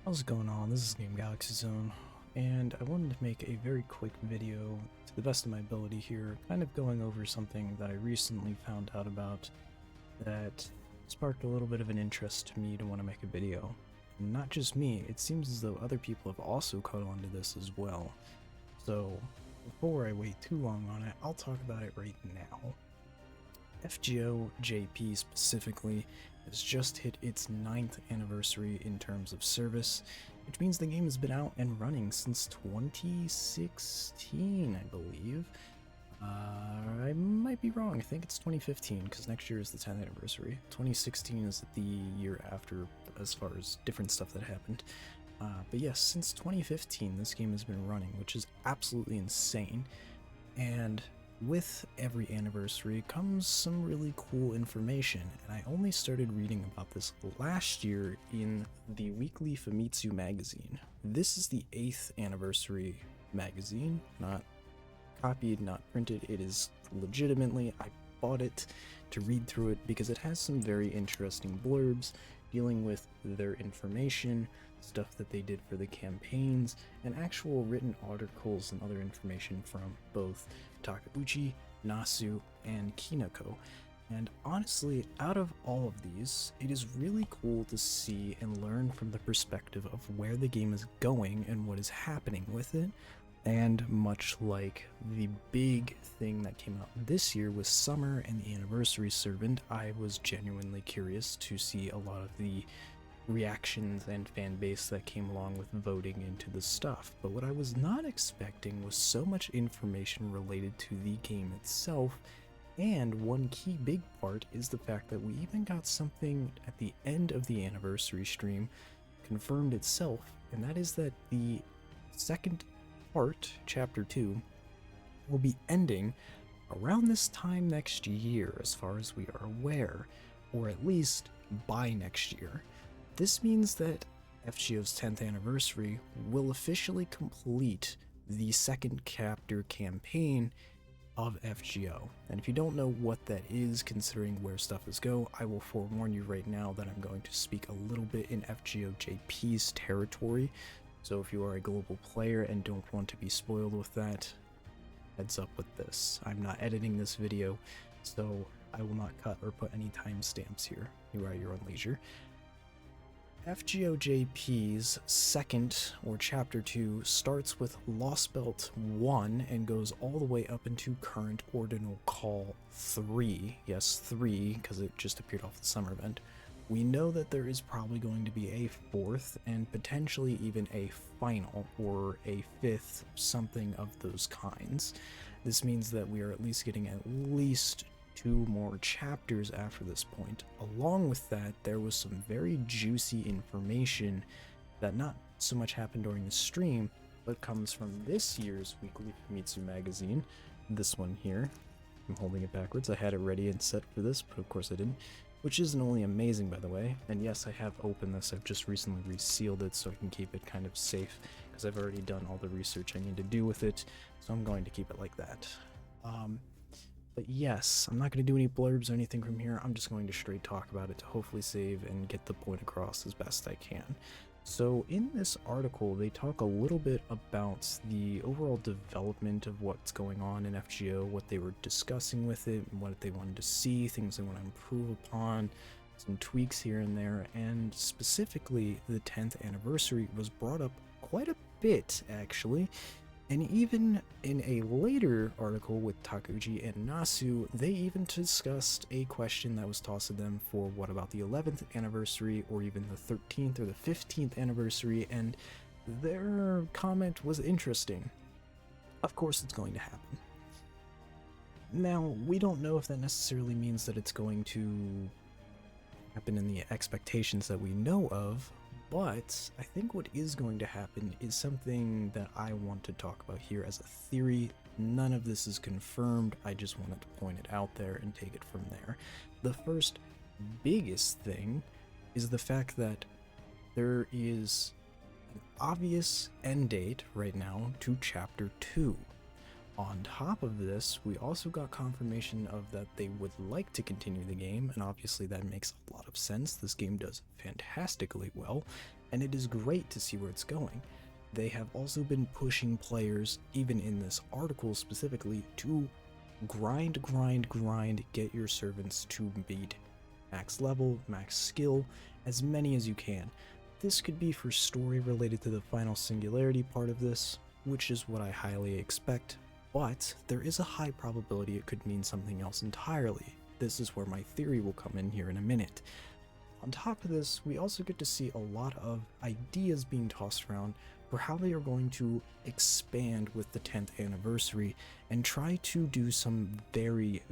How's it going on? This is Game Galaxy Zone, and I wanted to make a very quick video to the best of my ability here, kind of going over something that I recently found out about that sparked a little bit of an interest to me to want to make a video. And not just me, it seems as though other people have also caught on to this as well. So, before I wait too long on it, I'll talk about it right now. FGO JP specifically has just hit its 9th anniversary in terms of service, which means the game has been out and running since 2016, I believe. I might be wrong, I think it's 2015, because next year is the 10th anniversary. 2016 is the year after, as far as different stuff that happened. But yes, since 2015 this game has been running, which is absolutely insane. And with every anniversary comes some really cool information, and I only started reading about this last year in the weekly Famitsu magazine. This is the 8th anniversary magazine, not copied, not printed. It is legitimately, I bought it to read through it because it has some very interesting blurbs dealing with their information, stuff that they did for the campaigns, and actual written articles and other information from both Takeuchi, Nasu, and Kinako. And honestly, out of all of these, it is really cool to see and learn from the perspective of where the game is going and what is happening with it. And much like the big thing that came out this year with Summer and the Anniversary Servant, I was genuinely curious to see a lot of the reactions and fan base that came along with voting into the stuff. But what I was not expecting was so much information related to the game itself, and one key big part is the fact that we even got something at the end of the anniversary stream confirmed itself, and that is that the second part, chapter 2, will be ending around this time next year as far as we are aware, or at least by next year. This means that FGO's 10th anniversary will officially complete the second chapter campaign of FGO. And if you don't know what that is, considering where stuff is go, I will forewarn you right now that I'm going to speak a little bit in FGO JP's territory. So if you are a global player and don't want to be spoiled with that, heads up with this. I'm not editing this video, so I will not cut or put any timestamps here. You are at your own leisure. FGO JP's second, or chapter 2, starts with Lost Belt 1 and goes all the way up into current Ordinal Call 3. Yes, 3, because it just appeared off the summer event. We know that there is probably going to be a 4th and potentially even a final or a 5th, something of those kinds. This means that we are at least getting at least 2 more chapters after this point. Along with that, there was some very juicy information that not so much happened during the stream, but comes from this year's weekly Famitsu magazine. This one here. I'm holding it backwards. I had it ready and set for this, but of course I didn't. Which isn't only amazing, by the way. And yes, I have opened this. I've just recently resealed it so I can keep it kind of safe, because I've already done all the research I need to do with it, so I'm going to keep it like that. But yes, I'm not going to do any blurbs or anything from here. I'm just going to straight talk about it to hopefully save and get the point across as best I can. So in this article, they talk a little bit about the overall development of what's going on in FGO, what they were discussing with it, what they wanted to see, things they want to improve upon, some tweaks here and there, and specifically the 10th anniversary was brought up quite a bit, actually. And even in a later article with Takeuchi and Nasu, they even discussed a question that was tossed at them for what about the 11th anniversary, or even the 13th or the 15th anniversary, and their comment was interesting. Of course it's going to happen. Now, we don't know if that necessarily means that it's going to happen in the expectations that we know of, but I think what is going to happen is something that I want to talk about here as a theory. None of this is confirmed, I just wanted to point it out there and take it from there. The first biggest thing is the fact that there is an obvious end date right now to Chapter 2. On top of this, we also got confirmation of that they would like to continue the game, and obviously that makes a lot of sense. This game does fantastically well, and it is great to see where it's going. They have also been pushing players, even in this article specifically, to grind, get your servants to beat max level, max skill, as many as you can. This could be for story related to the final singularity part of this, which is what I highly expect, but there is a high probability it could mean something else entirely. This is where my theory will come in here in a minute. On top of this, we also get to see a lot of ideas being tossed around for how they are going to expand with the 10th anniversary and try to do some very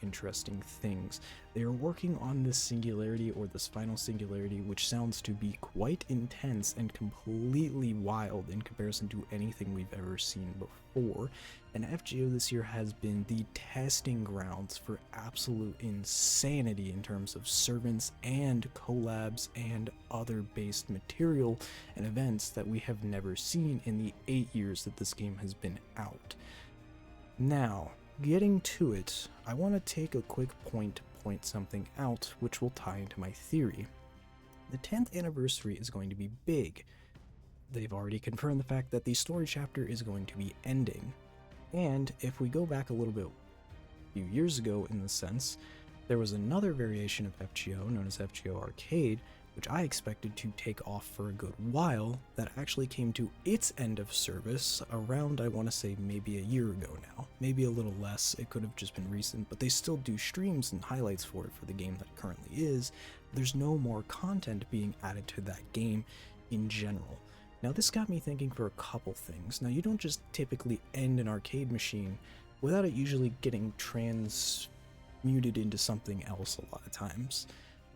interesting things. They are working on this singularity, or this final singularity, which sounds to be quite intense and completely wild in comparison to anything we've ever seen before. And FGO this year has been the testing grounds for absolute insanity in terms of servants and collabs and other based material and events that we have never seen in the 8 years that this game has been out. Now, getting to it, I want to take a quick point to point something out which will tie into my theory. The 10th anniversary is going to be big. They've already confirmed the fact that the story chapter is going to be ending. And if we go back a little bit, a few years ago in the sense, there was another variation of FGO known as FGO Arcade, which I expected to take off for a good while, that actually came to its end of service around, I want to say, maybe a year ago now. Maybe a little less, it could have just been recent, but they still do streams and highlights for it for the game that it currently is. There's no more content being added to that game in general. Now this got me thinking for a couple things. Now you don't just typically end an arcade machine without it usually getting transmuted into something else a lot of times.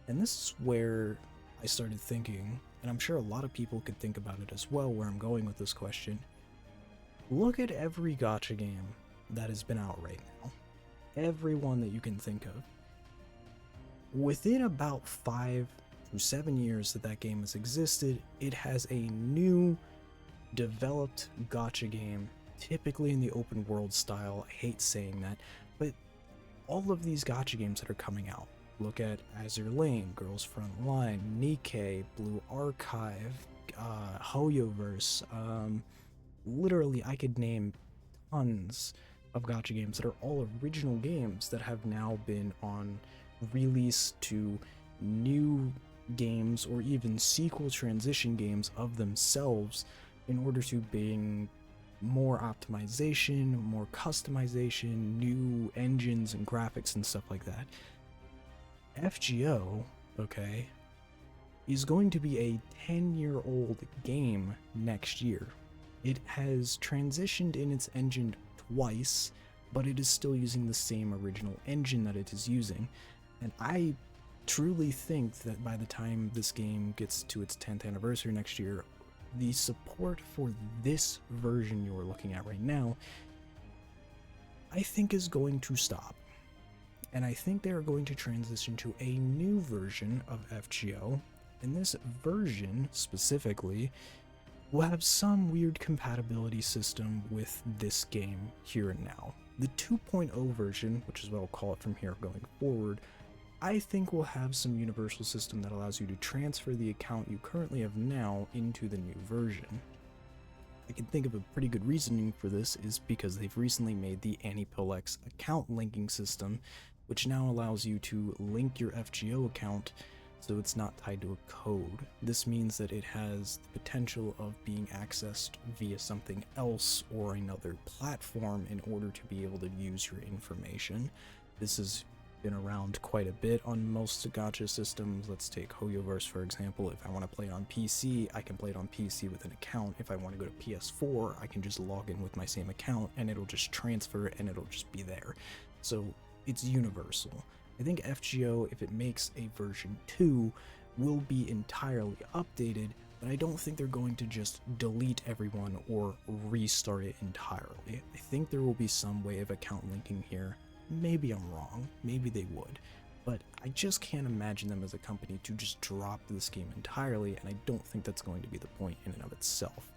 And this is where I started thinking, and I'm sure a lot of people could think about it as well, where I'm going with this question. Look at every gacha game that has been out right now. Every one that you can think of. Within about 5 to 7 years that that game has existed, it has a new developed gacha game, typically in the open world style. I hate saying that, but all of these gacha games that are coming out, look at Azure Lane, Girls Front Line, Nikkei, Blue Archive, Hoyoverse, literally I could name tons of gacha games that are all original games that have now been on release to new games or even sequel transition games of themselves in order to bring more optimization, more customization, new engines and graphics and stuff like that. FGO, okay, is going to be a 10-year-old game next year. It has transitioned in its engine twice, but it is still using the same original engine that it is using. And I truly think that by the time this game gets to its 10th anniversary next year, the support for this version you're looking at right now, I think is going to stop. And I think they are going to transition to a new version of FGO, and this version specifically will have some weird compatibility system with this game here and now. The 2.0 version, which is what I'll call it from here going forward, I think will have some universal system that allows you to transfer the account you currently have now into the new version. I can think of a pretty good reasoning for this is because they've recently made the AnyPillX account linking system, which now allows you to link your FGO account so it's not tied to a code. This means that it has the potential of being accessed via something else or another platform in order to be able to use your information. This has been around quite a bit on most gacha systems. Let's take Hoyoverse for example. If I want to play it on PC, I can play it on PC with an account. If I want to go to PS4, I can just log in with my same account and it'll just transfer and it'll just be there. So it's universal. I think FGO, if it makes a version 2, will be entirely updated, but I don't think they're going to just delete everyone or restart it entirely. I think there will be some way of account linking here. Maybe I'm wrong, maybe they would, but I just can't imagine them as a company to just drop this game entirely, and I don't think that's going to be the point in and of itself.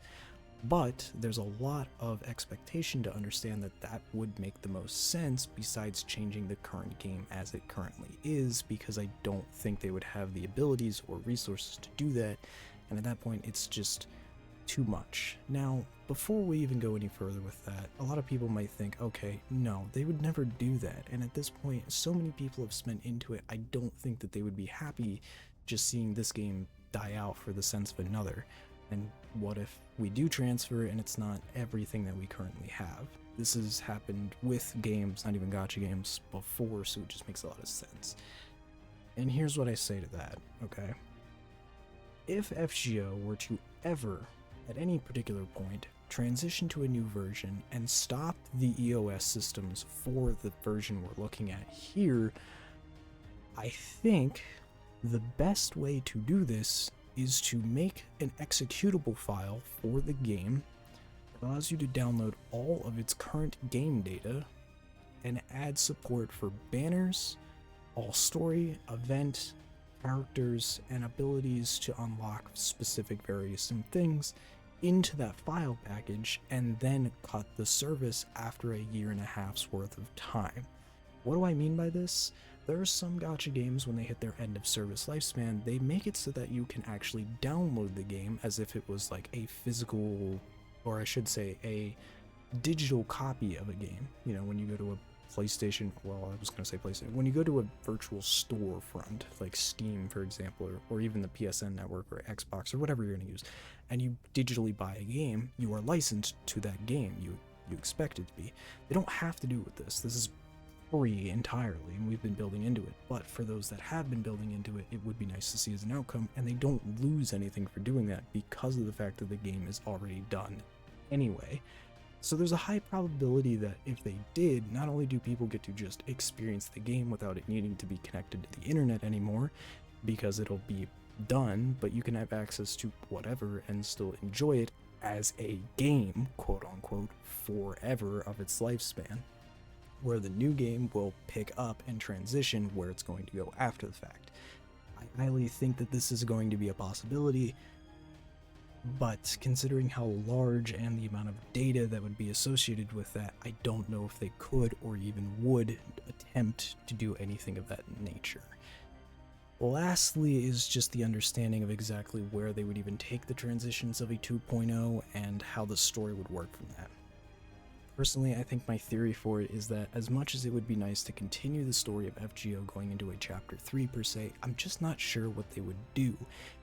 But there's a lot of expectation to understand that that would make the most sense besides changing the current game as it currently is, because I don't think they would have the abilities or resources to do that, and at that point it's just too much. Now, before we even go any further with that, a lot of people might think, okay, no, they would never do that, and at this point, so many people have spent into it, I don't think that they would be happy just seeing this game die out for the sense of another. And what if we do transfer and it's not everything that we currently have? This has happened with games, not even gacha games, before, so it just makes a lot of sense. And here's what I say to that, okay? If FGO were to ever, at any particular point, transition to a new version and stop the EOS systems for the version we're looking at here, I think the best way to do this is to make an executable file for the game that allows you to download all of its current game data and add support for banners, all story, event, characters, and abilities to unlock specific various things into that file package, and then cut the service after a year and a half's worth of time. What do I mean by this? There are some gacha games, when they hit their end of service lifespan, they make it so that you can actually download the game as if it was like a physical, or I should say a digital copy of a game. You know, when you go to a PlayStation, well, I was going to say PlayStation, when you go to a virtual storefront, like Steam, for example, or even the PSN network or Xbox or whatever you're going to use, and you digitally buy a game, you are licensed to that game. You expect it to be. They don't have to do with this. This is free entirely, and we've been building into it, but for those that have been building into it, it would be nice to see as an outcome, and they don't lose anything for doing that because of the fact that the game is already done anyway. So there's a high probability that if they did, not only do people get to just experience the game without it needing to be connected to the internet anymore, because it'll be done, but you can have access to whatever and still enjoy it as a game, quote unquote, forever of its lifespan, where the new game will pick up and transition where it's going to go after the fact. I highly think that this is going to be a possibility, but considering how large and the amount of data that would be associated with that, I don't know if they could or even would attempt to do anything of that nature. Lastly is just the understanding of exactly where they would even take the transitions of a 2.0 and how the story would work from that. Personally, I think my theory for it is that as much as it would be nice to continue the story of FGO going into a chapter 3 per se, I'm just not sure what they would do.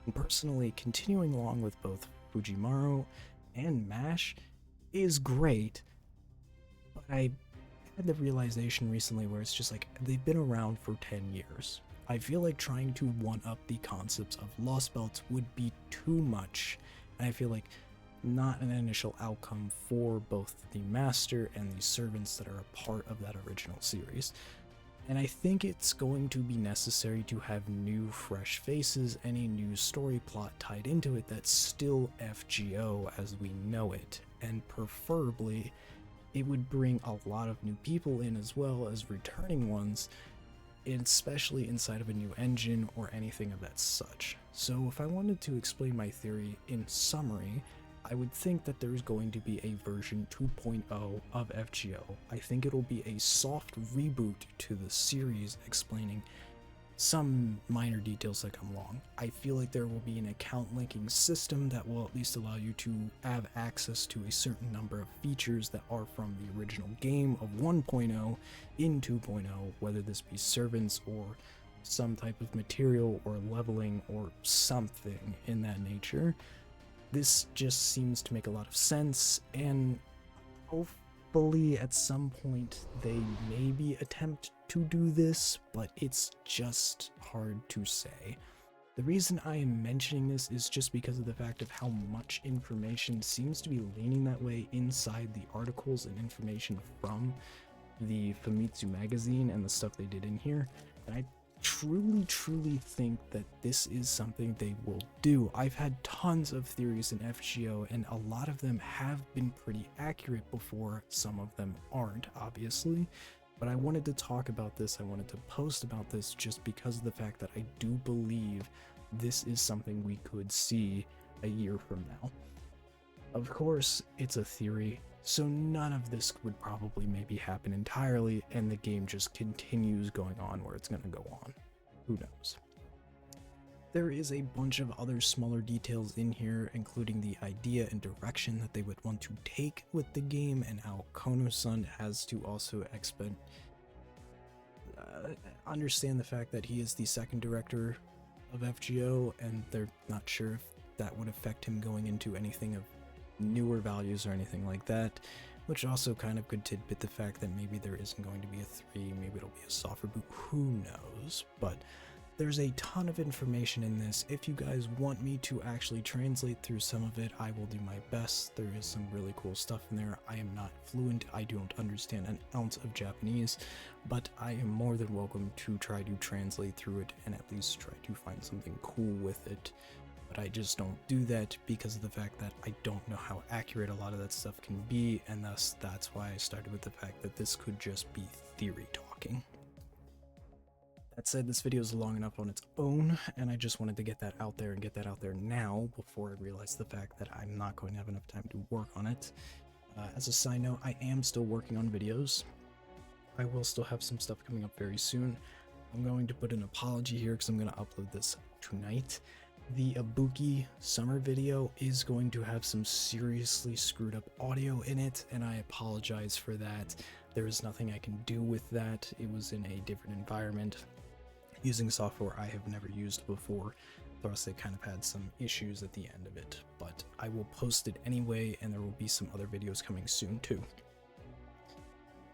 And personally, continuing along with both Fujimaru and MASH is great, but I had the realization recently where it's just like, they've been around for 10 years. I feel like trying to one-up the concepts of Lost Belts would be too much, and I feel like not an initial outcome for both the master and the servants that are a part of that original series. And I think it's going to be necessary to have new fresh faces and a new story plot tied into it that's still FGO as we know it, and preferably it would bring a lot of new people in as well as returning ones, especially inside of a new engine or anything of that such. So if I wanted to explain my theory in summary, I would think that there's going to be a version 2.0 of FGO. I think it'll be a soft reboot to the series, explaining some minor details that come along. I feel like there will be an account linking system that will at least allow you to have access to a certain number of features that are from the original game of 1.0 in 2.0, whether this be servants or some type of material or leveling or something in that nature. This just seems to make a lot of sense, and hopefully at some point they maybe attempt to do this, but it's just hard to say. The reason I am mentioning this is just because of the fact of how much information seems to be leaning that way inside the articles and information from the Famitsu magazine and the stuff they did in here, and I truly think that this is something they will do. I've had tons of theories in FGO, and a lot of them have been pretty accurate before. Some of them aren't, obviously, but I wanted to talk about this. I wanted to post about this just because of the fact that I do believe this is something we could see a year from now. Of course, it's a theory, so none of this would probably maybe happen entirely, and the game just continues going on where it's going to go on. Who knows? There is a bunch of other smaller details in here, including the idea and direction that they would want to take with the game, and how Kono-san has to also understand the fact that he is the second director of FGO, and they're not sure if that would affect him going into anything of newer values or anything like that, which also kind of could tidbit the fact that maybe there isn't going to be a 3, maybe it'll be a soft reboot, who knows. But there's a ton of information in this. If you guys want me to actually translate through some of it, I will do my best. There is some really cool stuff in there. I am not fluent, I don't understand an ounce of Japanese, but I am more than welcome to try to translate through it and at least try to find something cool with it. But I just don't do that because of the fact that I don't know how accurate a lot of that stuff can be, and thus that's why I started with the fact that this could just be theory talking. That said, this video is long enough on its own, and I just wanted to get that out there and get that out there now before I realized the fact that I'm not going to have enough time to work on it. As a side note, I am still working on videos. I will still have some stuff coming up very soon. I'm going to put an apology here because I'm going to upload this tonight. The Ibuki summer video is going to have some seriously screwed up audio in it, and I apologize for that. There is nothing I can do with that. It was in a different environment, using software I have never used before, thus they kind of had some issues at the end of it. But I will post it anyway, and there will be some other videos coming soon too.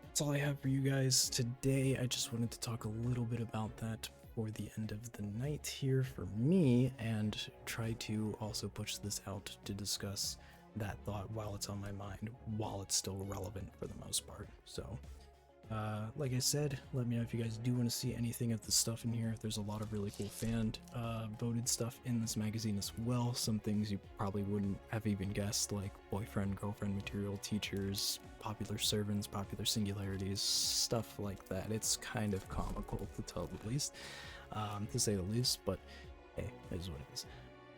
That's all I have for you guys today. I just wanted to talk a little bit about that for the end of the night here for me, and try to also push this out to discuss that thought while it's on my mind, while it's still relevant for the most part. So like I said, let me know if you guys do want to see anything of the stuff in here. There's a lot of really cool fan voted stuff in this magazine as well. Some things you probably wouldn't have even guessed, like boyfriend, girlfriend material, teachers, popular servants, popular singularities, stuff like that. It's kind of comical, to tell the least, to say the least, but hey, it is what it is.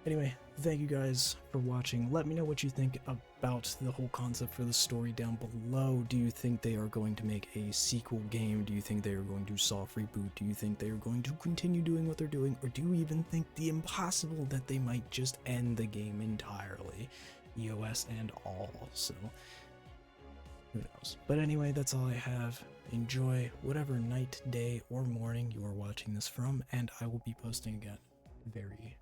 Anyway, thank you guys for watching. Let me know what you think about the whole concept for the story down below. Do you think they are going to make a sequel game? Do you think they are going to soft reboot? Do you think they are going to continue doing what they're doing? Or do you even think the impossible that they might just end the game entirely? EOS and all, so who knows. But anyway, that's all I have. Enjoy whatever night, day, or morning you are watching this from, and I will be posting again very